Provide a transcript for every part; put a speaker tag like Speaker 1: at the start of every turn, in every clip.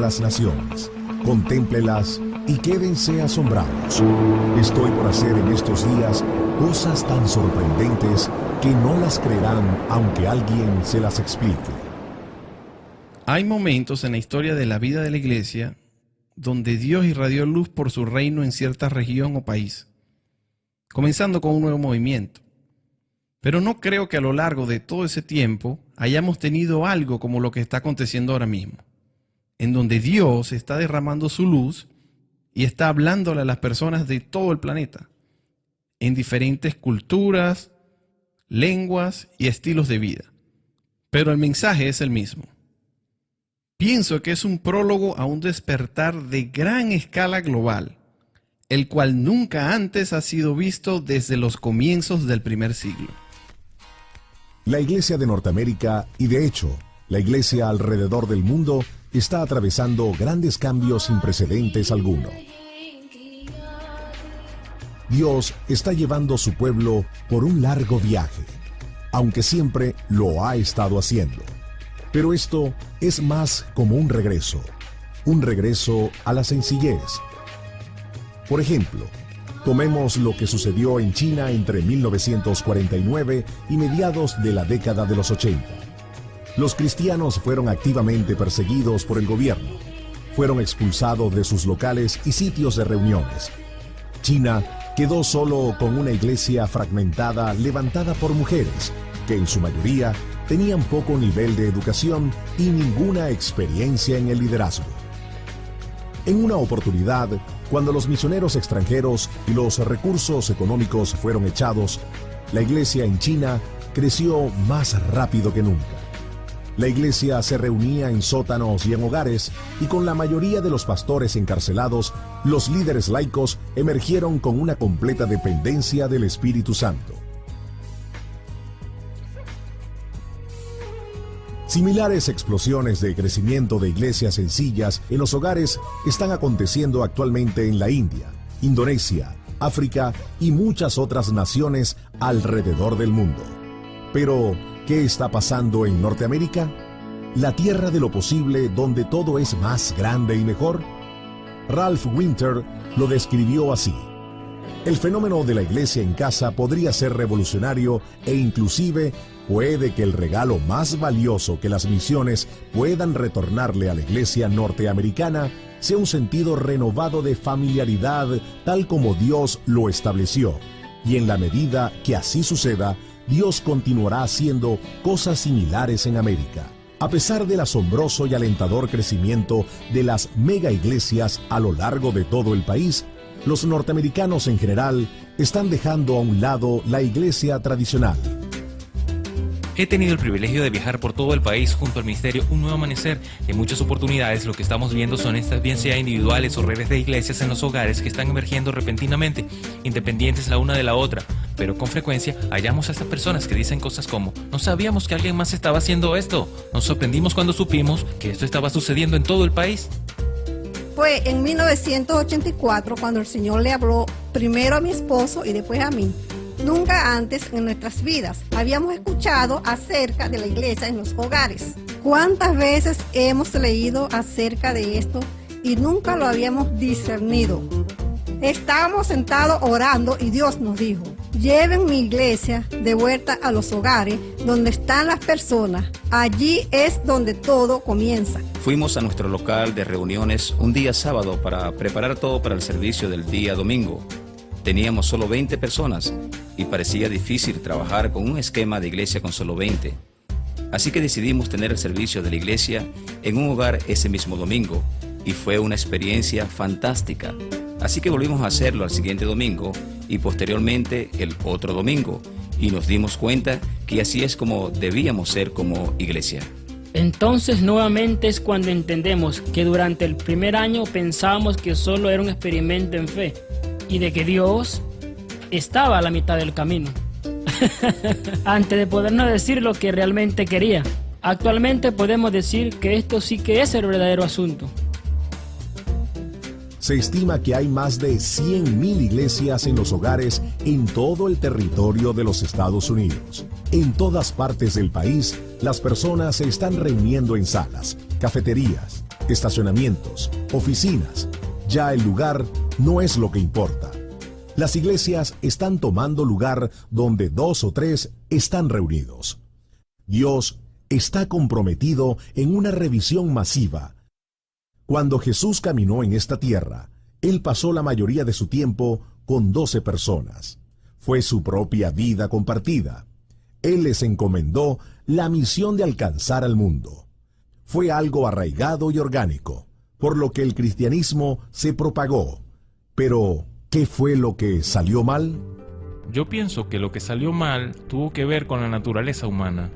Speaker 1: a las naciones. Contémplelas y quédense asombrados. Estoy por hacer en estos días cosas tan sorprendentes que no las creerán aunque alguien se las explique.
Speaker 2: Hay momentos en la historia de la vida de la iglesia donde Dios irradió luz por su reino en cierta región o país, comenzando con un nuevo movimiento. Pero no creo que a lo largo de todo ese tiempo hayamos tenido algo como lo que está aconteciendo ahora mismo, en donde Dios está derramando su luz y está hablándole a las personas de todo el planeta, en diferentes culturas, lenguas y estilos de vida. Pero el mensaje es el mismo. Pienso que es un prólogo a un despertar de gran escala global, el cual nunca antes ha sido visto desde los comienzos del primer siglo.
Speaker 1: La Iglesia de Norteamérica, y de hecho, la Iglesia alrededor del mundo, está atravesando grandes cambios sin precedentes alguno. Dios está llevando a su pueblo por un largo viaje, aunque siempre lo ha estado haciendo. Pero esto es más como un regreso a la sencillez. Por ejemplo, tomemos lo que sucedió en China entre 1949 y mediados de la década de los 80. Los cristianos fueron activamente perseguidos por el gobierno. Fueron expulsados de sus locales y sitios de reuniones. China quedó solo con una iglesia fragmentada levantada por mujeres, que en su mayoría tenían poco nivel de educación y ninguna experiencia en el liderazgo. En una oportunidad, cuando los misioneros extranjeros y los recursos económicos fueron echados, la iglesia en China creció más rápido que nunca. La iglesia se reunía en sótanos y en hogares, y con la mayoría de los pastores encarcelados, los líderes laicos emergieron con una completa dependencia del Espíritu Santo. Similares explosiones de crecimiento de iglesias sencillas en los hogares están aconteciendo actualmente en la India, Indonesia, África y muchas otras naciones alrededor del mundo. Pero, ¿qué está pasando en Norteamérica? ¿La tierra de lo posible donde todo es más grande y mejor? Ralph Winter lo describió así: el fenómeno de la iglesia en casa podría ser revolucionario e inclusive puede que el regalo más valioso que las misiones puedan retornarle a la iglesia norteamericana sea un sentido renovado de familiaridad tal como Dios lo estableció. Y en la medida que así suceda, Dios continuará haciendo cosas similares en América. A pesar del asombroso y alentador crecimiento de las mega iglesias a lo largo de todo el país, los norteamericanos en general están dejando a un lado la iglesia tradicional.
Speaker 3: He tenido el privilegio de viajar por todo el país junto al ministerio Un Nuevo Amanecer. En muchas oportunidades lo que estamos viendo son estas, bien sea individuales o redes de iglesias en los hogares que están emergiendo repentinamente, independientes la una de la otra. Pero con frecuencia hallamos a estas personas que dicen cosas como: no sabíamos que alguien más estaba haciendo esto, nos sorprendimos cuando supimos que esto estaba sucediendo en todo el país.
Speaker 4: Fue en 1984 cuando el Señor le habló primero a mi esposo y después a mí. Nunca antes en nuestras vidas habíamos escuchado acerca de la iglesia en los hogares. ¿Cuántas veces hemos leído acerca de esto y nunca lo habíamos discernido? Estábamos sentados orando y Dios nos dijo: lleven mi iglesia de vuelta a los hogares donde están las personas. Allí es donde todo comienza.
Speaker 5: Fuimos a nuestro local de reuniones un día sábado para preparar todo para el servicio del día domingo. Teníamos solo 20 personas y parecía difícil trabajar con un esquema de iglesia con solo 20. Así que decidimos tener el servicio de la iglesia en un hogar ese mismo domingo y fue una experiencia fantástica. Así que volvimos a hacerlo al siguiente domingo y posteriormente el otro domingo, y nos dimos cuenta que así es como debíamos ser como iglesia.
Speaker 6: Entonces nuevamente es cuando entendemos que durante el primer año pensábamos que solo era un experimento en fe y de que Dios estaba a la mitad del camino antes de podernos decir lo que realmente quería. Actualmente podemos decir que esto sí que es el verdadero asunto.
Speaker 1: Se estima que hay más de 100,000 iglesias en los hogares en todo el territorio de los Estados Unidos. En todas partes del país, las personas se están reuniendo en salas, cafeterías, estacionamientos, oficinas. Ya el lugar no es lo que importa. Las iglesias están tomando lugar donde 2 o 3 están reunidos. Dios está comprometido en una revisión masiva. Cuando Jesús caminó en esta tierra, Él pasó la mayoría de su tiempo con 12 personas. Fue su propia vida compartida. Él les encomendó la misión de alcanzar al mundo. Fue algo arraigado y orgánico, por lo que el cristianismo se propagó. Pero, ¿qué fue lo que salió mal?
Speaker 3: Yo pienso que lo que salió mal tuvo que ver con la naturaleza humana.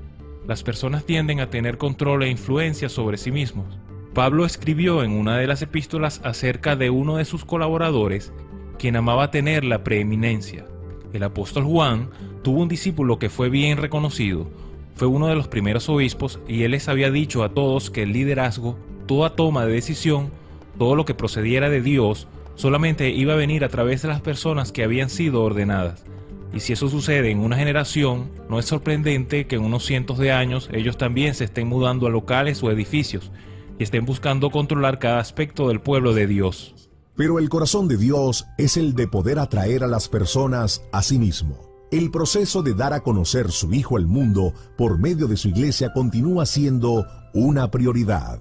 Speaker 3: Las personas tienden a tener control e influencia sobre sí mismos. Pablo escribió en una de las epístolas acerca de uno de sus colaboradores, quien amaba tener la preeminencia. El apóstol Juan tuvo un discípulo que fue bien reconocido, fue uno de los primeros obispos y él les había dicho a todos que el liderazgo, toda toma de decisión, todo lo que procediera de Dios, solamente iba a venir a través de las personas que habían sido ordenadas. Y si eso sucede en una generación, no es sorprendente que en unos cientos de años ellos también se estén mudando a locales o edificios y estén buscando controlar cada aspecto del pueblo de Dios.
Speaker 1: Pero el corazón de Dios es el de poder atraer a las personas a sí mismo. El proceso de dar a conocer su Hijo al mundo por medio de su iglesia continúa siendo una prioridad.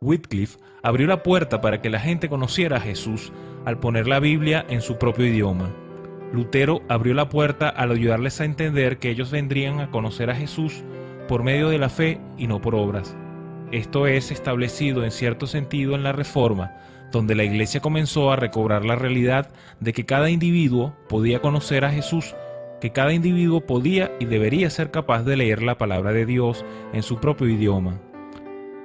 Speaker 3: Wycliffe abrió la puerta para que la gente conociera a Jesús al poner la Biblia en su propio idioma. Lutero abrió la puerta al ayudarles a entender que ellos vendrían a conocer a Jesús por medio de la fe y no por obras. Esto es establecido en cierto sentido en la Reforma, donde la Iglesia comenzó a recobrar la realidad de que cada individuo podía conocer a Jesús, que cada individuo podía y debería ser capaz de leer la palabra de Dios en su propio idioma.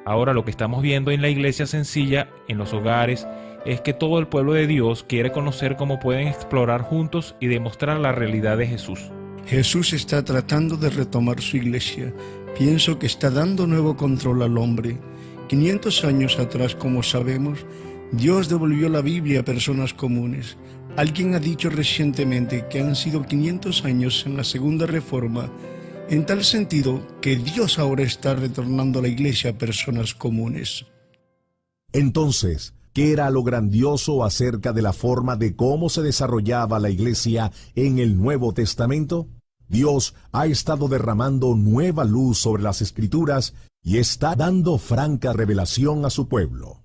Speaker 3: Ahora lo que estamos viendo en la iglesia sencilla, en los hogares, es que todo el pueblo de Dios quiere conocer cómo pueden explorar juntos y demostrar la realidad de Jesús.
Speaker 7: Jesús está tratando de retomar su iglesia. Pienso que está dando nuevo control al hombre. 500 años atrás, como sabemos, Dios devolvió la Biblia a personas comunes. Alguien ha dicho recientemente que han sido 500 años en la Segunda Reforma, en tal sentido que Dios ahora está retornando a la iglesia a personas comunes.
Speaker 1: Entonces, ¿qué era lo grandioso acerca de la forma de cómo se desarrollaba la iglesia en el Nuevo Testamento? Dios ha estado derramando nueva luz sobre las Escrituras y está dando franca revelación a su pueblo.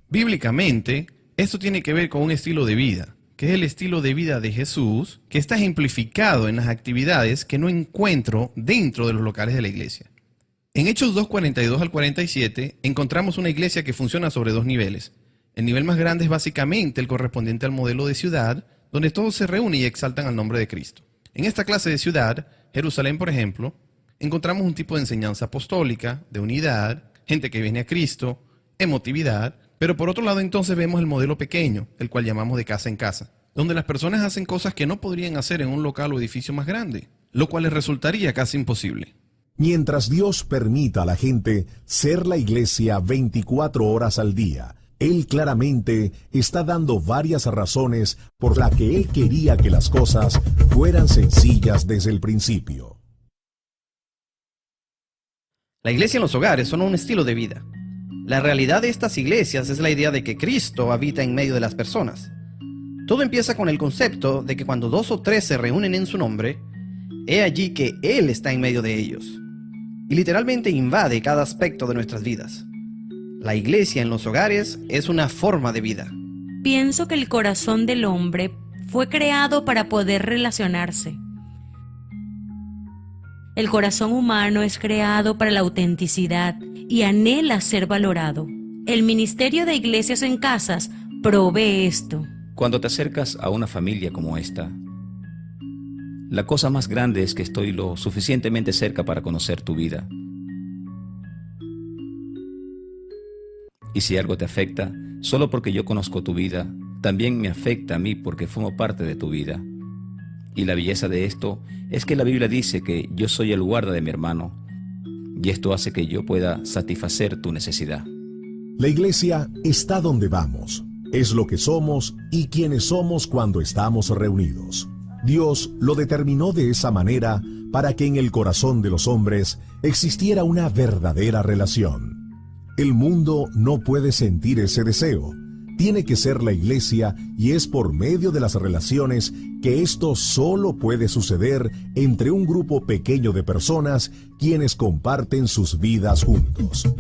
Speaker 2: Bíblicamente, esto tiene que ver con un estilo de vida, que es el estilo de vida de Jesús, que está ejemplificado en las actividades que no encuentro dentro de los locales de la iglesia. En Hechos 2:42 al 47, encontramos una iglesia que funciona sobre 2 niveles. El nivel más grande es básicamente el correspondiente al modelo de ciudad, donde todos se reúnen y exaltan al nombre de Cristo. En esta clase de ciudad, Jerusalén, por ejemplo, encontramos un tipo de enseñanza apostólica, de unidad, gente que viene a Cristo, emotividad, pero por otro lado entonces vemos el modelo pequeño, el cual llamamos de casa en casa, donde las personas hacen cosas que no podrían hacer en un local o edificio más grande, lo cual les resultaría casi imposible.
Speaker 1: Mientras Dios permita a la gente ser la iglesia 24 horas al día, Él claramente está dando varias razones por las que Él quería que las cosas fueran sencillas desde el principio.
Speaker 2: La iglesia en los hogares son un estilo de vida. La realidad de estas iglesias es la idea de que Cristo habita en medio de las personas. Todo empieza con el concepto de que cuando 2 o 3 se reúnen en su nombre, he allí que Él está en medio de ellos. Y literalmente invade cada aspecto de nuestras vidas. La iglesia en los hogares es una forma de vida.
Speaker 8: Pienso que el corazón del hombre fue creado para poder relacionarse. El corazón humano es creado para la autenticidad y anhela ser valorado. El ministerio de iglesias en casas provee esto.
Speaker 5: Cuando te acercas a una familia como esta, la cosa más grande es que estoy lo suficientemente cerca para conocer tu vida. Y si algo te afecta, solo porque yo conozco tu vida, también me afecta a mí porque formo parte de tu vida. Y la belleza de esto es que la Biblia dice que yo soy el guarda de mi hermano, y esto hace que yo pueda satisfacer tu necesidad.
Speaker 1: La iglesia está donde vamos, es lo que somos y quienes somos cuando estamos reunidos. Dios lo determinó de esa manera para que en el corazón de los hombres existiera una verdadera relación. El mundo no puede sentir ese deseo. Tiene que ser la iglesia, y es por medio de las relaciones que esto solo puede suceder entre un grupo pequeño de personas quienes comparten sus vidas juntos.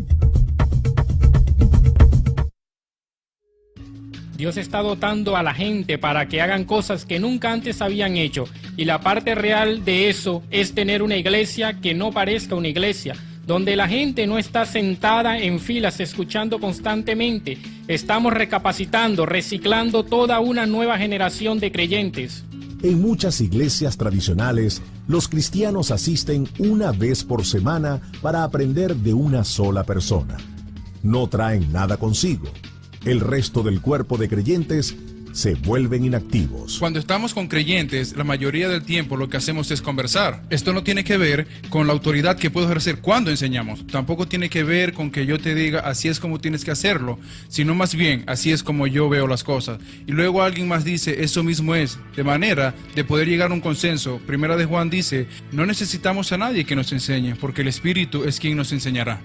Speaker 6: Dios está dotando a la gente para que hagan cosas que nunca antes habían hecho, y la parte real de eso es tener una iglesia que no parezca una iglesia, donde la gente no está sentada en filas escuchando constantemente. Estamos recapacitando, reciclando toda una nueva generación de creyentes.
Speaker 1: En muchas iglesias tradicionales, los cristianos asisten una vez por semana para aprender de una sola persona. No traen nada consigo. El resto del cuerpo de creyentes se vuelven inactivos.
Speaker 9: Cuando estamos con creyentes, la mayoría del tiempo lo que hacemos es conversar. Esto no tiene que ver con la autoridad que puedo ejercer cuando enseñamos. Tampoco tiene que ver con que yo te diga así es como tienes que hacerlo, sino más bien así es como yo veo las cosas. Y luego alguien más dice eso mismo es, de manera de poder llegar a un consenso. Primera de Juan dice, no necesitamos a nadie que nos enseñe, porque el Espíritu es quien nos enseñará.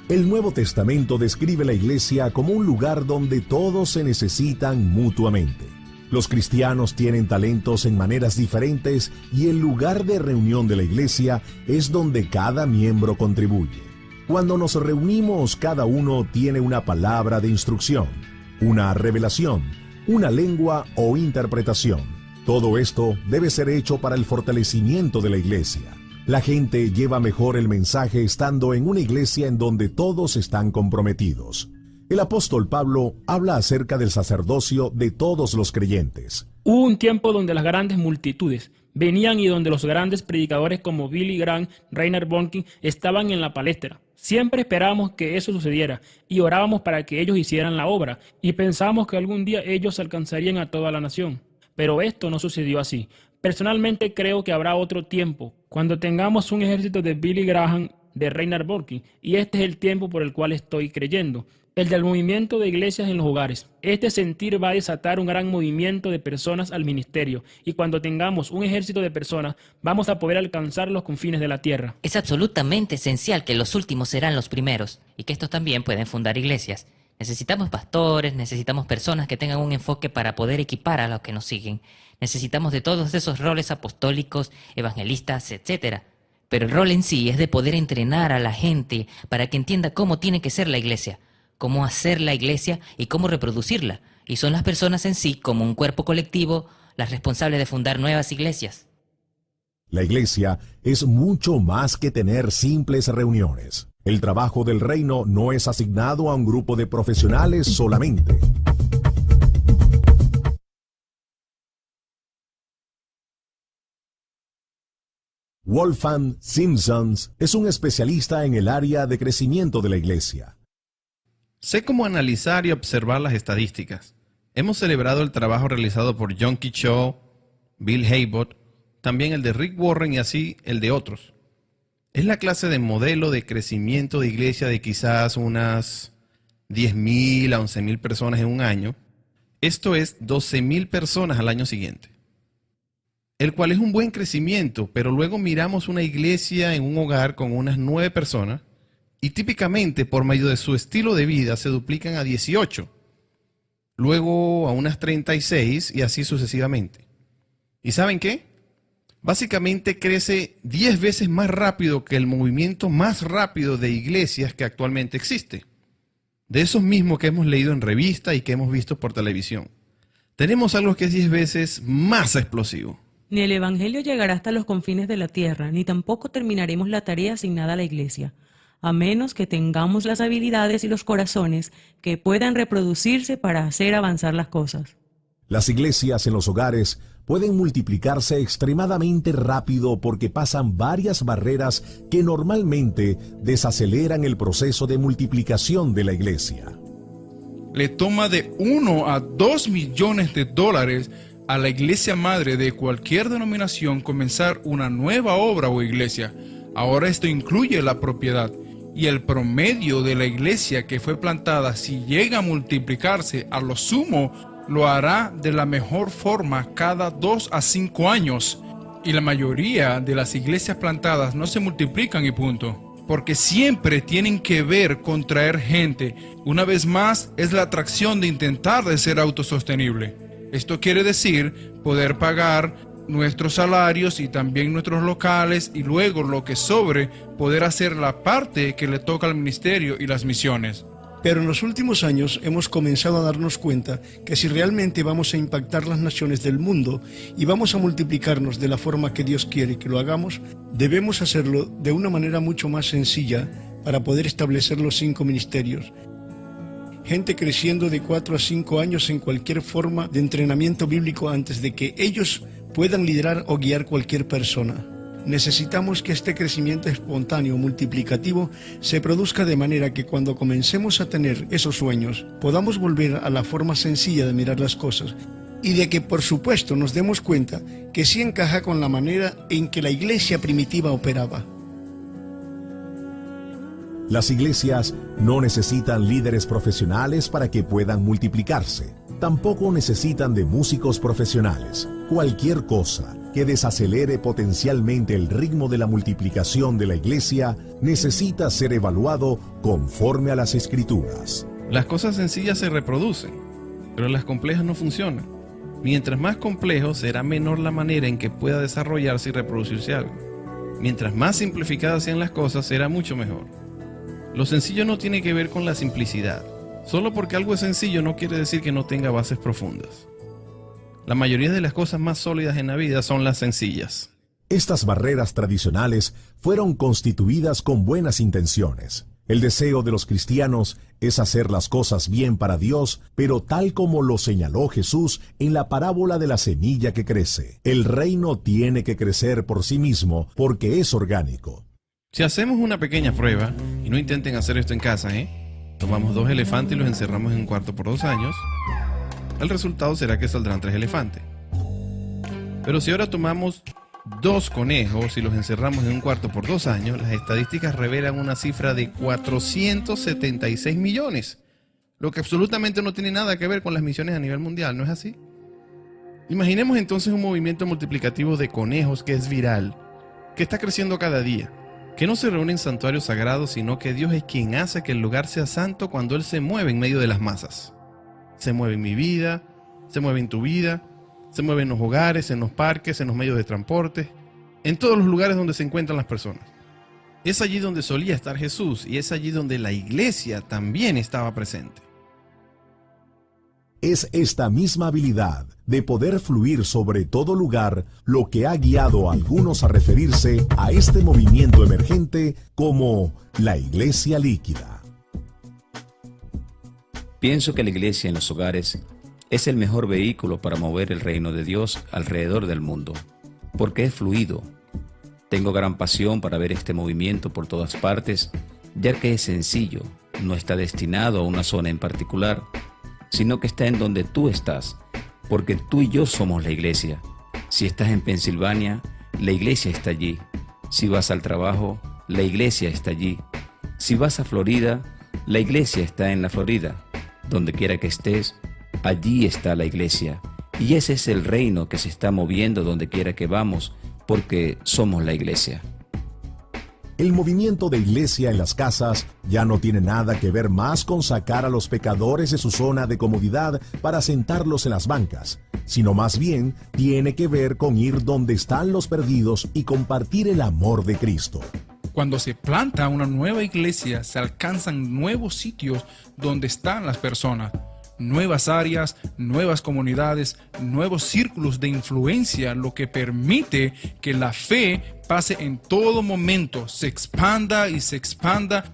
Speaker 1: El Nuevo Testamento describe la iglesia como un lugar donde todos se necesitan mutuamente. Los cristianos tienen talentos en maneras diferentes, y el lugar de reunión de la iglesia es donde cada miembro contribuye. Cuando nos reunimos, cada uno tiene una palabra de instrucción, una revelación, una lengua o interpretación. Todo esto debe ser hecho para el fortalecimiento de la iglesia. La gente lleva mejor el mensaje estando en una iglesia en donde todos están comprometidos. El apóstol Pablo habla acerca del sacerdocio de todos los creyentes.
Speaker 6: Hubo un tiempo donde las grandes multitudes venían y donde los grandes predicadores como Billy Graham, Reinhard Bonnke estaban en la palestra. Siempre esperábamos que eso sucediera y orábamos para que ellos hicieran la obra, y pensábamos que algún día ellos alcanzarían a toda la nación. Pero esto no sucedió así. Personalmente creo que habrá otro tiempo, cuando tengamos un ejército de Billy Graham, de Reinhard Bonnke, y este es el tiempo por el cual estoy creyendo, el del movimiento de iglesias en los hogares. Este sentir va a desatar un gran movimiento de personas al ministerio, y cuando tengamos un ejército de personas, vamos a poder alcanzar los confines de la tierra.
Speaker 10: Es absolutamente esencial que los últimos serán los primeros, y que estos también pueden fundar iglesias. Necesitamos pastores, necesitamos personas que tengan un enfoque para poder equipar a los que nos siguen. Necesitamos de todos esos roles apostólicos, evangelistas, etc. Pero el rol en sí es de poder entrenar a la gente para que entienda cómo tiene que ser la iglesia, cómo hacer la iglesia y cómo reproducirla. Y son las personas en sí, como un cuerpo colectivo, las responsables de fundar nuevas iglesias.
Speaker 1: La iglesia es mucho más que tener simples reuniones. El trabajo del reino no es asignado a un grupo de profesionales solamente. Wolfgang Simpsons es un especialista en el área de crecimiento de la iglesia.
Speaker 2: Sé cómo analizar y observar las estadísticas. Hemos celebrado el trabajo realizado por John Key Cho, Bill Hybels, también el de Rick Warren y así el de otros. Es la clase de modelo de crecimiento de iglesia de quizás unas 10.000 a 11.000 personas en un año. Esto es 12.000 personas al año siguiente. El cual es un buen crecimiento, pero luego miramos una iglesia en un hogar con unas 9 personas y típicamente por medio de su estilo de vida se duplican a 18, luego a unas 36 y así sucesivamente. ¿Y saben qué? Básicamente crece 10 veces más rápido que el movimiento más rápido de iglesias que actualmente existe. De esos mismos que hemos leído en revista y que hemos visto por televisión. Tenemos algo que es 10 veces más explosivo.
Speaker 11: Ni el Evangelio llegará hasta los confines de la tierra, ni tampoco terminaremos la tarea asignada a la iglesia, a menos que tengamos las habilidades y los corazones que puedan reproducirse para hacer avanzar las cosas.
Speaker 1: Las iglesias en los hogares pueden multiplicarse extremadamente rápido porque pasan varias barreras que normalmente desaceleran el proceso de multiplicación de la iglesia.
Speaker 9: Le toma de 1 a 2 millones de dólares a la iglesia madre de cualquier denominación comenzar una nueva obra o iglesia. Ahora esto incluye la propiedad, y el promedio de la iglesia que fue plantada, si llega a multiplicarse, a lo sumo lo hará de la mejor forma cada 2 a 5 años. Y la mayoría de las iglesias plantadas no se multiplican y punto. porque siempre tienen que ver con traer gente. Una vez más, es la atracción de intentar de ser autosostenible. Esto quiere decir poder pagar nuestros salarios y también nuestros locales, y luego lo que sobre, poder hacer la parte que le toca al ministerio y las misiones.
Speaker 7: Pero en los últimos años hemos comenzado a darnos cuenta que si realmente vamos a impactar las naciones del mundo y vamos a multiplicarnos de la forma que Dios quiere que lo hagamos, debemos hacerlo de una manera mucho más sencilla para poder establecer los 5 ministerios. Gente creciendo de 4 a 5 años en cualquier forma de entrenamiento bíblico antes de que ellos puedan liderar o guiar cualquier persona. Necesitamos que este crecimiento espontáneo multiplicativo se produzca de manera que cuando comencemos a tener esos sueños, podamos volver a la forma sencilla de mirar las cosas y de que por supuesto nos demos cuenta que sí encaja con la manera en que la iglesia primitiva operaba.
Speaker 1: Las iglesias no necesitan líderes profesionales para que puedan multiplicarse. Tampoco necesitan de músicos profesionales. Cualquier cosa que desacelere potencialmente el ritmo de la multiplicación de la iglesia necesita ser evaluado conforme a las Escrituras.
Speaker 2: Las cosas sencillas se reproducen, pero las complejas no funcionan. Mientras más complejo, será menor la manera en que pueda desarrollarse y reproducirse algo. Mientras más simplificadas sean las cosas, será mucho mejor. Lo sencillo no tiene que ver con la simplicidad. Solo porque algo es sencillo no quiere decir que no tenga bases profundas. La mayoría de las cosas más sólidas en la vida son las sencillas.
Speaker 1: Estas barreras tradicionales fueron constituidas con buenas intenciones. El deseo de los cristianos es hacer las cosas bien para Dios, pero tal como lo señaló Jesús en la parábola de la semilla que crece. El reino tiene que crecer por sí mismo porque es orgánico.
Speaker 2: Si hacemos una pequeña prueba, y no intenten hacer esto en casa, tomamos 2 elefantes y los encerramos en un cuarto por 2 años, el resultado será que saldrán 3 elefantes. Pero si ahora tomamos 2 conejos y los encerramos en un cuarto por 2 años, las estadísticas revelan una cifra de 476 millones, lo que absolutamente no tiene nada que ver con las misiones a nivel mundial, ¿no es así? Imaginemos entonces un movimiento multiplicativo de conejos que es viral, que está creciendo cada día, que no se reúne en santuarios sagrados, sino que Dios es quien hace que el lugar sea santo cuando Él se mueve en medio de las masas. Se mueve en mi vida, se mueve en tu vida, se mueve en los hogares, en los parques, en los medios de transporte, en todos los lugares donde se encuentran las personas. Es allí donde solía estar Jesús y es allí donde la iglesia también estaba presente.
Speaker 1: Es esta misma habilidad de poder fluir sobre todo lugar lo que ha guiado a algunos a referirse a este movimiento emergente como la iglesia líquida.
Speaker 5: Pienso que la iglesia en los hogares es el mejor vehículo para mover el reino de Dios alrededor del mundo, porque es fluido. Tengo gran pasión para ver este movimiento por todas partes, ya que es sencillo, no está destinado a una zona en particular, sino que está en donde tú estás, porque tú y yo somos la iglesia. Si estás en Pensilvania, la iglesia está allí. Si vas al trabajo, la iglesia está allí. Si vas a Florida, la iglesia está en la Florida. Donde quiera que estés, allí está la iglesia. Y ese es el reino que se está moviendo donde quiera que vamos, porque somos la iglesia.
Speaker 1: El movimiento de iglesia en las casas ya no tiene nada que ver más con sacar a los pecadores de su zona de comodidad para sentarlos en las bancas, sino más bien tiene que ver con ir donde están los perdidos y compartir el amor de Cristo.
Speaker 9: Cuando se planta una nueva iglesia, se alcanzan nuevos sitios donde están las personas, nuevas áreas, nuevas comunidades, nuevos círculos de influencia, lo que permite que la fe pase en todo momento, se expanda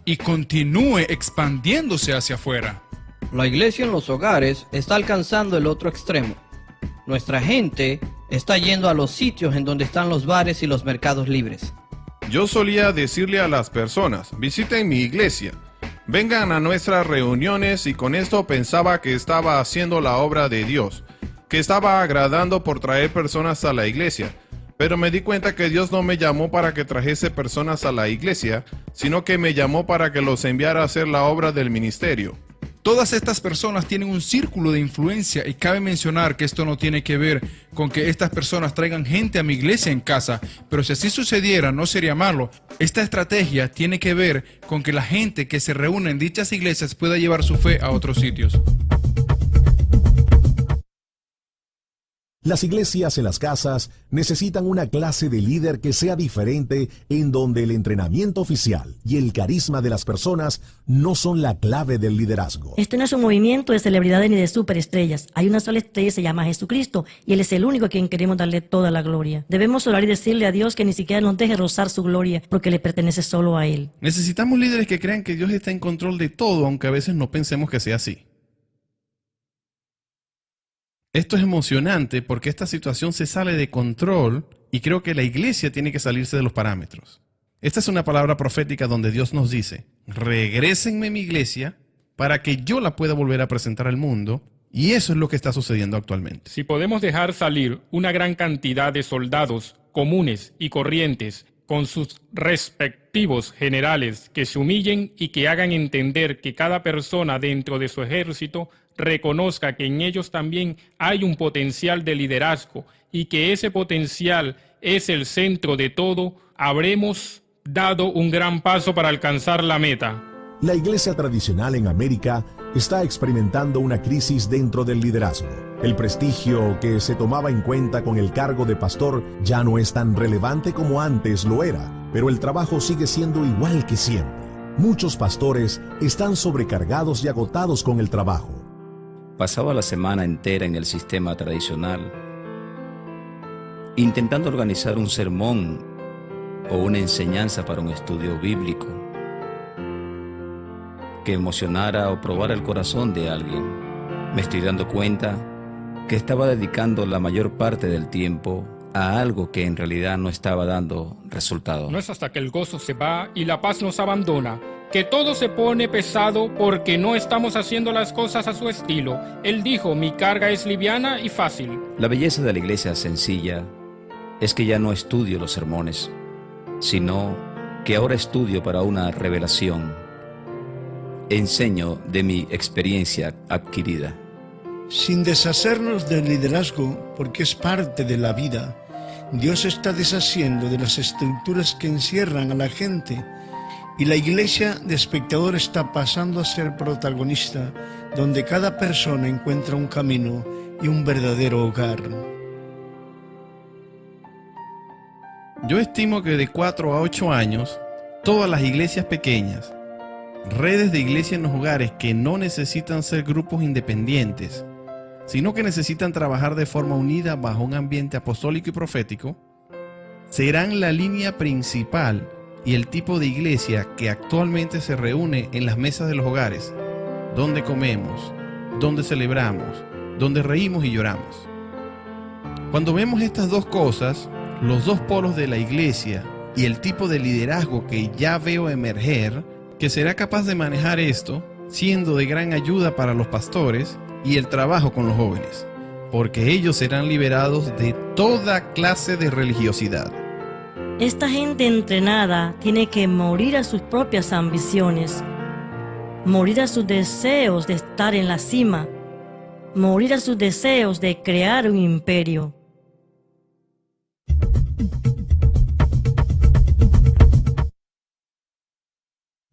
Speaker 9: y continúe expandiéndose hacia afuera.
Speaker 12: La iglesia en los hogares está alcanzando el otro extremo. Nuestra gente está yendo a los sitios en donde están los bares y los mercados libres.
Speaker 13: Yo solía decirle a las personas, visiten mi iglesia, vengan a nuestras reuniones, y con esto pensaba que estaba haciendo la obra de Dios, que estaba agradando por traer personas a la iglesia. Pero me di cuenta que Dios no me llamó para que trajese personas a la iglesia, sino que me llamó para que los enviara a hacer la obra del ministerio.
Speaker 9: Todas estas personas tienen un círculo de influencia y cabe mencionar que esto no tiene que ver con que estas personas traigan gente a mi iglesia en casa, pero si así sucediera no sería malo. Esta estrategia tiene que ver con que la gente que se reúne en dichas iglesias pueda llevar su fe a otros sitios.
Speaker 1: Las iglesias en las casas necesitan una clase de líder que sea diferente, en donde el entrenamiento oficial y el carisma de las personas no son la clave del liderazgo.
Speaker 14: Este no es un movimiento de celebridades ni de superestrellas. Hay una sola estrella y se llama Jesucristo, y Él es el único a quien queremos darle toda la gloria. Debemos orar y decirle a Dios que ni siquiera nos deje rozar su gloria, porque le pertenece solo a Él.
Speaker 2: Necesitamos líderes que crean que Dios está en control de todo, aunque a veces no pensemos que sea así. Esto es emocionante porque esta situación se sale de control y creo que la iglesia tiene que salirse de los parámetros. Esta es una palabra profética donde Dios nos dice: regrésenme mi iglesia para que yo la pueda volver a presentar al mundo, y eso es lo que está sucediendo actualmente.
Speaker 15: Si podemos dejar salir una gran cantidad de soldados comunes y corrientes con sus respectivos generales que se humillen y que hagan entender que cada persona dentro de su ejército reconozca que en ellos también hay un potencial de liderazgo y que ese potencial es el centro de todo, habremos dado un gran paso para alcanzar la meta.
Speaker 1: La iglesia tradicional en América está experimentando una crisis dentro del liderazgo. El prestigio que se tomaba en cuenta con el cargo de pastor ya no es tan relevante como antes lo era, pero el trabajo sigue siendo igual que siempre. Muchos pastores están sobrecargados y agotados con el trabajo.
Speaker 5: Pasaba la semana entera en el sistema tradicional, intentando organizar un sermón o una enseñanza para un estudio bíblico que emocionara o probara el corazón de alguien. Me estoy dando cuenta que estaba dedicando la mayor parte del tiempo a algo que en realidad no estaba dando resultado.
Speaker 15: No es hasta que el gozo se va y la paz nos abandona que todo se pone pesado porque no estamos haciendo las cosas a su estilo. Él dijo: mi carga es liviana y fácil.
Speaker 5: La belleza de la iglesia sencilla es que ya no estudio los sermones, sino que ahora estudio para una revelación. Enseño de mi experiencia adquirida.
Speaker 7: Sin deshacernos del liderazgo, porque es parte de la vida, Dios está deshaciendo de las estructuras que encierran a la gente, y la iglesia de espectador está pasando a ser protagonista, donde cada persona encuentra un camino y un verdadero hogar.
Speaker 2: Yo estimo que de 4 a 8 años, todas las iglesias pequeñas, redes de iglesias en los hogares que no necesitan ser grupos independientes, sino que necesitan trabajar de forma unida bajo un ambiente apostólico y profético, serán la línea principal y el tipo de iglesia que actualmente se reúne en las mesas de los hogares, donde comemos, donde celebramos, donde reímos y lloramos. Cuando vemos estas dos cosas, los dos polos de la iglesia y el tipo de liderazgo que ya veo emerger, que será capaz de manejar esto, siendo de gran ayuda para los pastores y el trabajo con los jóvenes, porque ellos serán liberados de toda clase de religiosidad.
Speaker 14: Esta gente entrenada tiene que morir a sus propias ambiciones, morir a sus deseos de estar en la cima, morir a sus deseos de crear un imperio.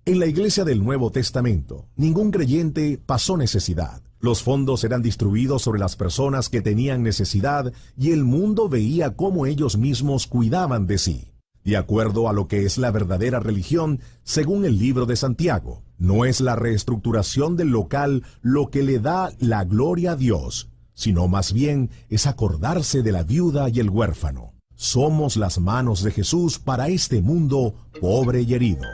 Speaker 1: En la iglesia del Nuevo Testamento, ningún creyente pasó necesidad. Los fondos eran distribuidos sobre las personas que tenían necesidad y el mundo veía cómo ellos mismos cuidaban de sí. De acuerdo a lo que es la verdadera religión, según el libro de Santiago, no es la reestructuración del local lo que le da la gloria a Dios, sino más bien es acordarse de la viuda y el huérfano. Somos las manos de Jesús para este mundo pobre y herido.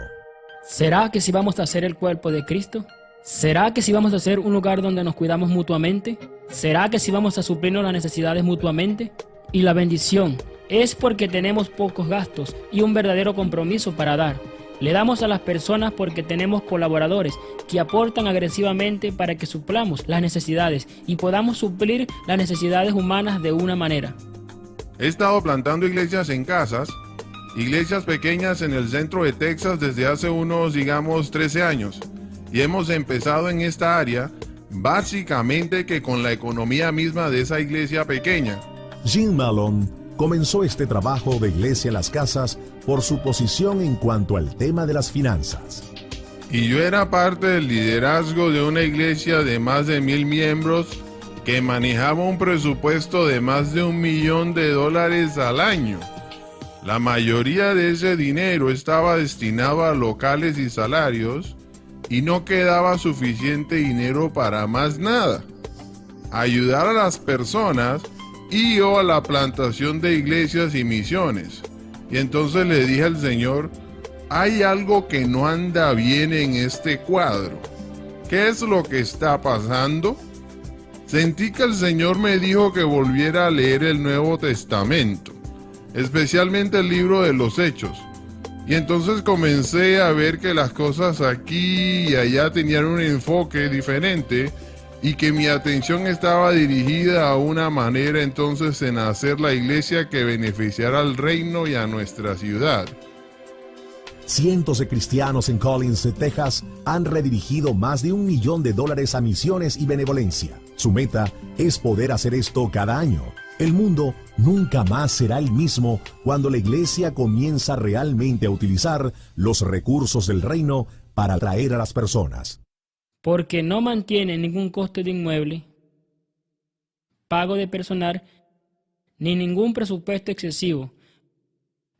Speaker 6: ¿Será que si vamos a ser el cuerpo de Cristo? ¿Será que si vamos a ser un lugar donde nos cuidamos mutuamente? ¿Será que si vamos a suplirnos las necesidades mutuamente? Y la bendición es porque tenemos pocos gastos y un verdadero compromiso para dar. Le damos a las personas porque tenemos colaboradores que aportan agresivamente para que suplamos las necesidades y podamos suplir las necesidades humanas de una manera.
Speaker 13: He estado plantando iglesias en casas, iglesias pequeñas en el centro de Texas desde hace unos, digamos, 13 años. y hemos empezado en esta área básicamente que con la economía misma de esa iglesia pequeña.
Speaker 1: Jim Malone comenzó este trabajo de iglesia en las casas por su posición en cuanto al tema de las finanzas.
Speaker 13: Y yo era parte del liderazgo de una iglesia de más de 1,000 miembros que manejaba un presupuesto de más de $1 millón al año. La mayoría de ese dinero estaba destinado a locales y salarios y no quedaba suficiente dinero para más nada. Ayudar a las personas y o a la plantación de iglesias y misiones. Y entonces le dije al Señor, hay algo que no anda bien en este cuadro. ¿Qué es lo que está pasando? Sentí que el Señor me dijo que volviera a leer el Nuevo Testamento, especialmente el libro de los Hechos. Y entonces comencé a ver que las cosas aquí y allá tenían un enfoque diferente y que mi atención estaba dirigida a una manera entonces en hacer la iglesia que beneficiara al reino y a nuestra ciudad.
Speaker 1: Cientos de cristianos en Collins, Texas, han redirigido más de $1 millón a misiones y benevolencia. Su meta es poder hacer esto cada año. El mundo nunca más será el mismo cuando la iglesia comienza realmente a utilizar los recursos del reino para atraer a las personas.
Speaker 6: Porque no mantiene ningún coste de inmueble, pago de personal, ni ningún presupuesto excesivo.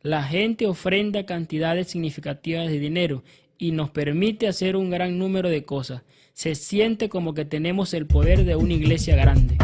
Speaker 6: La gente ofrenda cantidades significativas de dinero y nos permite hacer un gran número de cosas. Se siente como que tenemos el poder de una iglesia grande.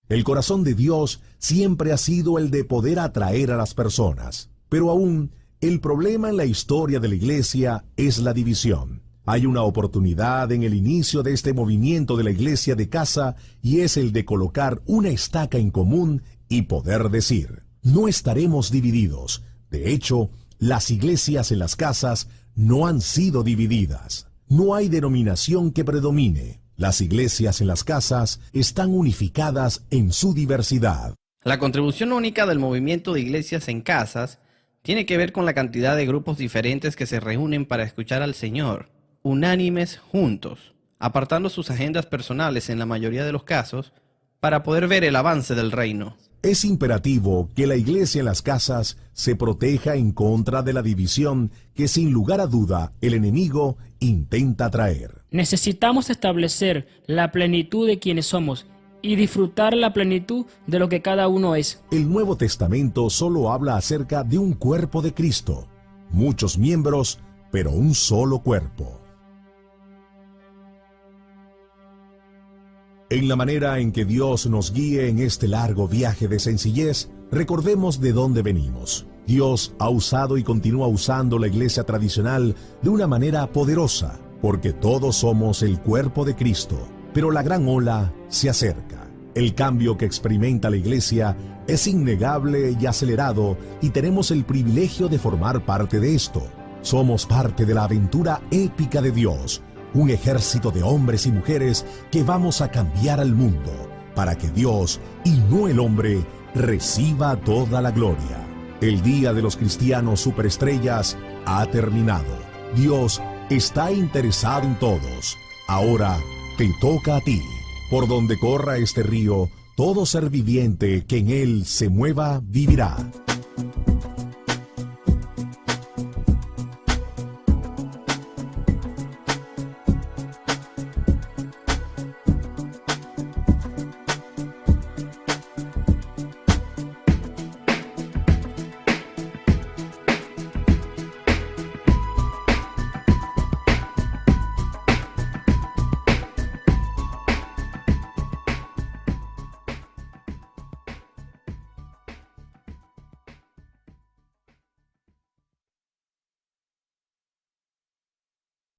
Speaker 1: El corazón de Dios siempre ha sido el de poder atraer a las personas, pero aún el problema en la historia de la iglesia es la división. Hay una oportunidad en el inicio de este movimiento de la iglesia de casa y es el de colocar una estaca en común y poder decir, no estaremos divididos. De hecho, las iglesias en las casas no han sido divididas. No hay denominación que predomine. Las iglesias en las casas están unificadas en su diversidad.
Speaker 12: La contribución única del movimiento de iglesias en casas tiene que ver con la cantidad de grupos diferentes que se reúnen para escuchar al Señor, unánimes juntos, apartando sus agendas personales en la mayoría de los casos, para poder ver el avance del reino.
Speaker 1: Es imperativo que la iglesia en las casas se proteja en contra de la división que sin lugar a duda el enemigo intenta traer.
Speaker 6: Necesitamos establecer la plenitud de quienes somos y disfrutar la plenitud de lo que cada uno es.
Speaker 1: El Nuevo Testamento solo habla acerca de un cuerpo de Cristo, muchos miembros, pero un solo cuerpo. En la manera en que Dios nos guíe en este largo viaje de sencillez, recordemos de dónde venimos. Dios ha usado y continúa usando la iglesia tradicional de una manera poderosa, porque todos somos el cuerpo de Cristo. Pero la gran ola se acerca. El cambio que experimenta la iglesia es innegable y acelerado, y tenemos el privilegio de formar parte de esto. Somos parte de la aventura épica de Dios, un ejército de hombres y mujeres que vamos a cambiar al mundo, para que Dios, y no el hombre, reciba toda la gloria. El día de los cristianos superestrellas ha terminado. Dios está interesado en todos. Ahora te toca a ti. Por donde corra este río, todo ser viviente que en él se mueva vivirá.